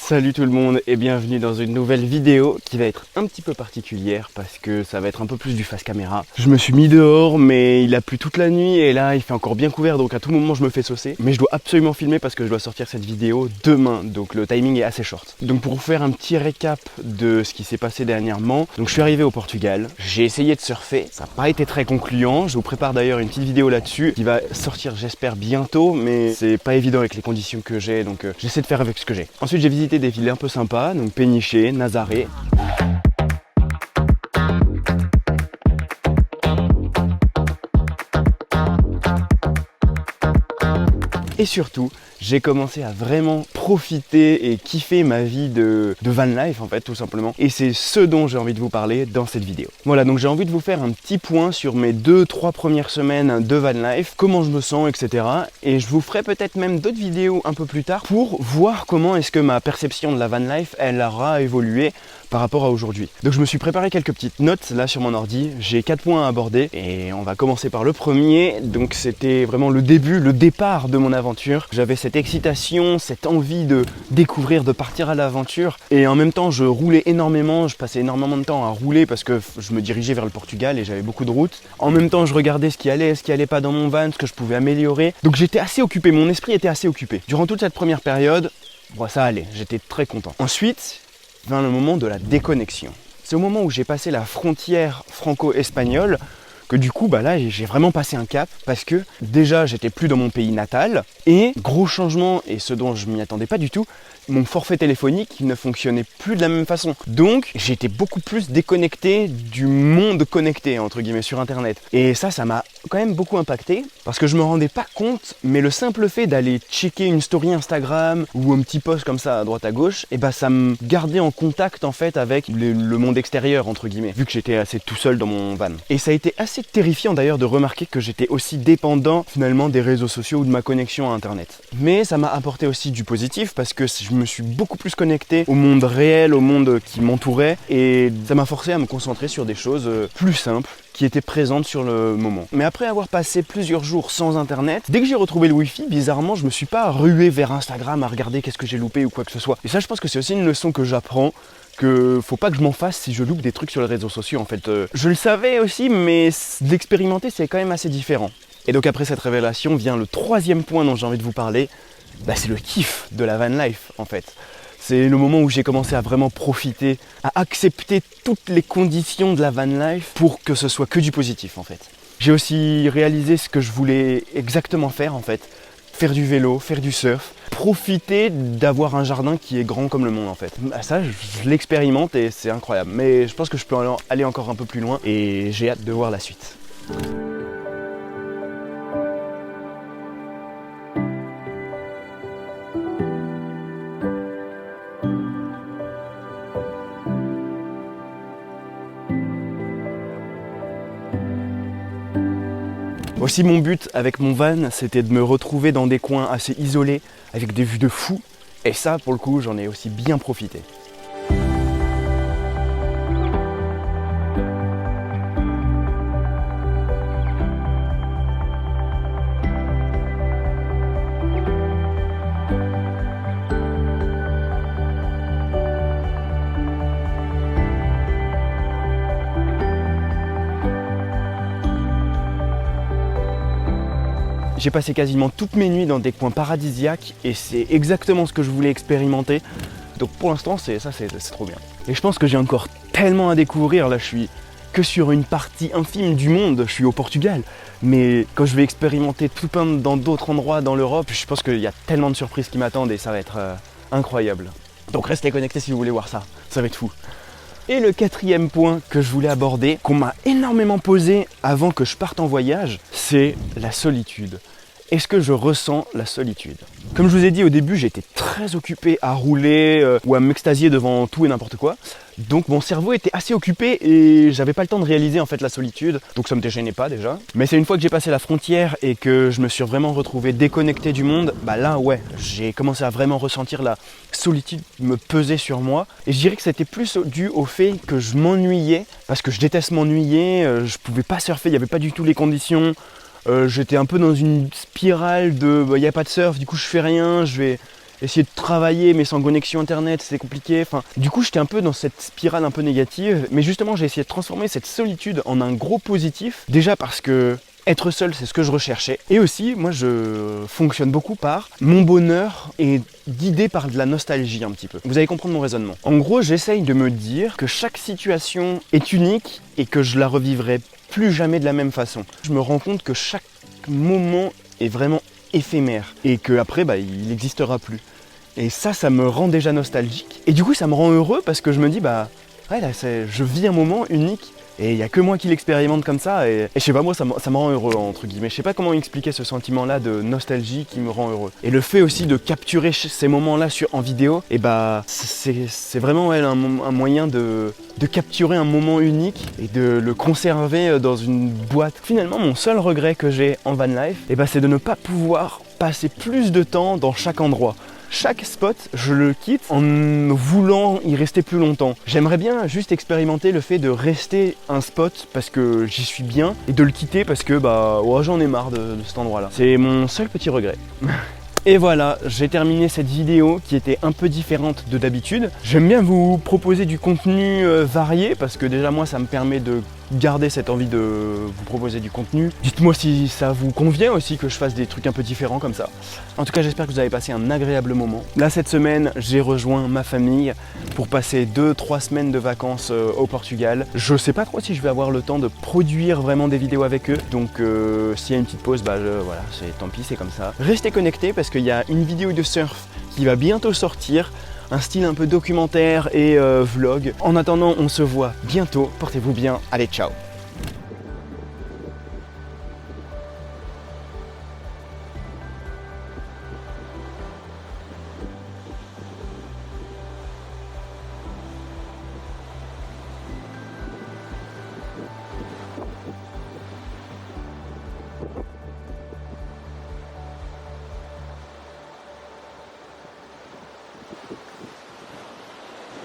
Salut tout le monde et bienvenue dans une nouvelle vidéo qui va être un petit peu particulière parce que ça va être un peu plus du face caméra. Je me suis mis dehors mais il a plu toute la nuit et là il fait encore bien couvert donc à tout moment je me fais saucer. Mais je dois absolument filmer parce que je dois sortir cette vidéo demain donc le timing est assez short. Donc pour vous faire un petit récap de ce qui s'est passé dernièrement, donc je suis arrivé au Portugal, j'ai essayé de surfer, ça n'a pas été très concluant. Je vous prépare d'ailleurs une petite vidéo là-dessus qui va sortir j'espère bientôt mais c'est pas évident avec les conditions que j'ai donc j'essaie de faire avec ce que j'ai. Ensuite j'ai visité des villes un peu sympas, donc Péniché, Nazaré. Et surtout, j'ai commencé à vraiment profiter et kiffer ma vie de van life en fait tout simplement. Et c'est ce dont j'ai envie de vous parler dans cette vidéo. Voilà, donc j'ai envie de vous faire un petit point sur mes 2-3 premières semaines de van life, comment je me sens, etc. Et je vous ferai peut-être même d'autres vidéos un peu plus tard pour voir comment est-ce que ma perception de la van life, elle aura évolué par rapport à aujourd'hui. Donc je me suis préparé quelques petites notes là sur mon ordi, j'ai 4 points à aborder et on va commencer par le premier. Donc c'était vraiment le début, le départ de mon aventure. J'avais cette excitation, cette envie de découvrir, de partir à l'aventure et en même temps je roulais énormément, je passais énormément de temps à rouler parce que je me dirigeais vers le Portugal et j'avais beaucoup de routes. En même temps je regardais ce qui allait pas dans mon van, ce que je pouvais améliorer. Donc j'étais assez occupé, mon esprit était assez occupé. Durant toute cette première période, bon, ça allait, j'étais très content. Ensuite, vint le moment de la déconnexion. C'est au moment où j'ai passé la frontière franco-espagnole que du coup, là, j'ai vraiment passé un cap parce que déjà, j'étais plus dans mon pays natal et gros changement, et ce dont je m'y attendais pas du tout, mon forfait téléphonique ne fonctionnait plus de la même façon. Donc, j'étais beaucoup plus déconnecté du monde connecté, entre guillemets, sur Internet. Et ça m'a quand même beaucoup impacté parce que je me rendais pas compte, mais le simple fait d'aller checker une story Instagram ou un petit post comme ça à droite à gauche, et ça me gardait en contact en fait avec le monde extérieur, entre guillemets, vu que j'étais assez tout seul dans mon van. Et ça a été assez terrifiant d'ailleurs de remarquer que j'étais aussi dépendant finalement des réseaux sociaux ou de ma connexion à Internet. Mais ça m'a apporté aussi du positif parce que je me suis beaucoup plus connecté au monde réel, au monde qui m'entourait et ça m'a forcé à me concentrer sur des choses plus simples qui étaient présentes sur le moment. Mais après avoir passé plusieurs jours sans Internet, dès que j'ai retrouvé le Wi-Fi, bizarrement, je me suis pas rué vers Instagram à regarder qu'est-ce que j'ai loupé ou quoi que ce soit. Et ça, je pense que c'est aussi une leçon que j'apprends, que faut pas que je m'en fasse si je loupe des trucs sur les réseaux sociaux en fait. Je le savais aussi, mais l'expérimenter c'est quand même assez différent. Et donc après cette révélation vient le troisième point dont j'ai envie de vous parler, c'est le kiff de la van life en fait. C'est le moment où j'ai commencé à vraiment profiter, à accepter toutes les conditions de la van life pour que ce soit que du positif en fait. J'ai aussi réalisé ce que je voulais exactement faire en fait. Faire du vélo, faire du surf, profiter d'avoir un jardin qui est grand comme le monde en fait. Ça, je l'expérimente et c'est incroyable. Mais je pense que je peux aller encore un peu plus loin et j'ai hâte de voir la suite. Aussi mon but avec mon van, c'était de me retrouver dans des coins assez isolés, avec des vues de fou. Et ça, pour le coup, j'en ai aussi bien profité. J'ai passé quasiment toutes mes nuits dans des coins paradisiaques et c'est exactement ce que je voulais expérimenter. Donc pour l'instant, c'est trop bien. Et je pense que j'ai encore tellement à découvrir. Là, je suis que sur une partie infime du monde. Je suis au Portugal. Mais quand je vais expérimenter tout plein dans d'autres endroits dans l'Europe, je pense qu'il y a tellement de surprises qui m'attendent et ça va être incroyable. Donc restez connectés si vous voulez voir ça. Ça va être fou. Et le quatrième point que je voulais aborder, qu'on m'a énormément posé avant que je parte en voyage, c'est la solitude. Est-ce que je ressens la solitude? Comme je vous ai dit au début, j'étais très occupé à rouler ou à m'extasier devant tout et n'importe quoi. Donc mon cerveau était assez occupé et j'avais pas le temps de réaliser en fait la solitude. Donc ça me gênait pas déjà. Mais c'est une fois que j'ai passé la frontière et que je me suis vraiment retrouvé déconnecté du monde, là ouais, j'ai commencé à vraiment ressentir la solitude me peser sur moi. Et je dirais que c'était plus dû au fait que je m'ennuyais, parce que je déteste m'ennuyer, je pouvais pas surfer, il n'y avait pas du tout les conditions. J'étais un peu dans une spirale de il n'y a pas de surf, du coup je fais rien, je vais essayer de travailler mais sans connexion internet, c'est compliqué. Enfin, du coup, j'étais un peu dans cette spirale un peu négative. Mais justement, j'ai essayé de transformer cette solitude en un gros positif. Déjà parce que être seul, c'est ce que je recherchais. Et aussi, moi, je fonctionne beaucoup par mon bonheur est guidé par de la nostalgie un petit peu. Vous allez comprendre mon raisonnement. En gros, j'essaye de me dire que chaque situation est unique et que je la revivrai plus jamais de la même façon. Je me rends compte que chaque moment est vraiment éphémère et qu'après, il n'existera plus. Et ça me rend déjà nostalgique. Et du coup, ça me rend heureux parce que je me dis, ouais, là, je vis un moment unique. Et il n'y a que moi qui l'expérimente comme ça, et je sais pas, moi ça me rend heureux entre guillemets. Je sais pas comment expliquer ce sentiment-là de nostalgie qui me rend heureux. Et le fait aussi de capturer ces moments-là en vidéo, et c'est vraiment un moyen de capturer un moment unique et de le conserver dans une boîte. Finalement, mon seul regret que j'ai en van life, c'est de ne pas pouvoir passer plus de temps dans chaque endroit. Chaque spot, je le quitte en voulant y rester plus longtemps. J'aimerais bien juste expérimenter le fait de rester un spot parce que j'y suis bien et de le quitter parce que j'en ai marre de cet endroit-là. C'est mon seul petit regret. Et voilà, j'ai terminé cette vidéo qui était un peu différente de d'habitude. J'aime bien vous proposer du contenu varié parce que déjà moi ça me permet de garder cette envie de vous proposer du contenu. Dites-moi si ça vous convient aussi que je fasse des trucs un peu différents comme ça. En tout cas, j'espère que vous avez passé un agréable moment. Là, cette semaine, j'ai rejoint ma famille pour passer 2-3 semaines de vacances au Portugal. Je sais pas trop si je vais avoir le temps de produire vraiment des vidéos avec eux. Donc s'il y a une petite pause, voilà, tant pis, c'est comme ça. Restez connectés parce qu'il y a une vidéo de surf qui va bientôt sortir. Un style un peu documentaire et vlog. En attendant, on se voit bientôt. Portez-vous bien. Allez, ciao!